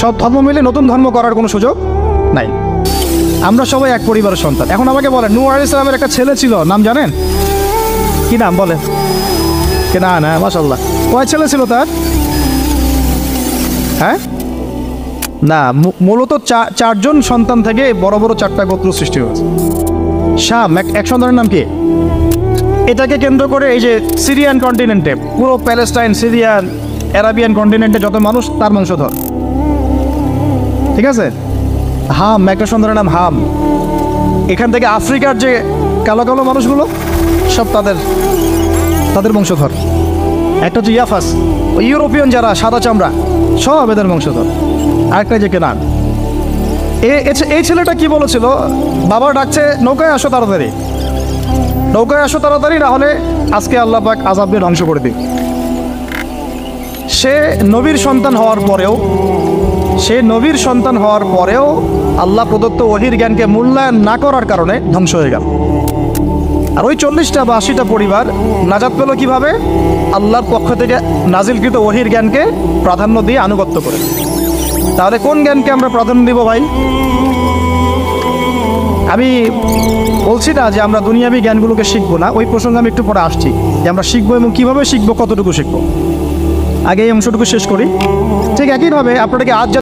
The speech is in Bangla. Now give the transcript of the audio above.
সব ধর্ম মিলে নতুন ধর্ম করার কোনো সুযোগ নাই। আমরা সবাই এক পরিবারের সন্তান। এখন আমাকে বলেন, নূহ আলাইহিস সালামের একটা ছেলে ছিল, নাম জানেন? কি নাম বলেন? কেনান। হ্যাঁ, মাশাআল্লাহ। কয় ছেলে ছিল তার? হ্যাঁ না, মূলত চারজন সন্তান থেকে বড় বড় চারটা গোত্র সৃষ্টি হয়েছে। শাম এক সন্তানের নাম কি? এটাকে কেন্দ্র করে এই যে সিরিয়ান কন্টিনেন্টে, পুরো প্যালেস্টাইন, সিরিয়ান, অ্যারাবিয়ান কন্টিনেন্টে যত মানুষ, তার বংশধর। ঠিক আছে? হাম, একটা সন্তানের নাম হাম। এখান থেকে আফ্রিকার যে কালো কালো মানুষগুলো সব তাদের বংশধর। একটা হচ্ছে ইয়াফাস, ইউরোপিয়ান যারা সাদা চামড়া, সব এদের বংশধর। আরেকটা যে কেনান। এই ছেলেটা কি বলেছিল? বাবা ডাকছে, নৌকায় আসো তাড়াতাড়ি, নৌকায় আসো তাড়াতাড়ি, না হলে আজকে আল্লাহ পাক আযাব দিয়ে ধ্বংস করে দিবে। সে নবীর সন্তান হওয়ার পরেও আল্লাহ প্রদত্ত ওহীর জ্ঞানকে মূল্যায়ন না করার কারণে ধ্বংস হয়ে গেল। আর ওই 40টা বা 80টা পরিবার নাজাত পেল কিভাবে? আল্লাহর পক্ষ থেকে নাজিলকৃত ওহীর জ্ঞানকে প্রাধান্য দিয়ে আনুগত্য করে। তাহলে কোন জ্ঞানকে আমরা প্রাধান্য দিব ভাই? আমি বলছি না যে আমরা দুনিয়াবী জ্ঞানগুলোকে শিখবো না, ওই প্রসঙ্গে আমি একটু পরে আসছি, যে আমরা শিখবো এবং কীভাবে শিখবো, কতটুকু শিখবো। আগে এই অংশটুকু শেষ করি। ঠিক একইভাবে আপনাদেরকে আজ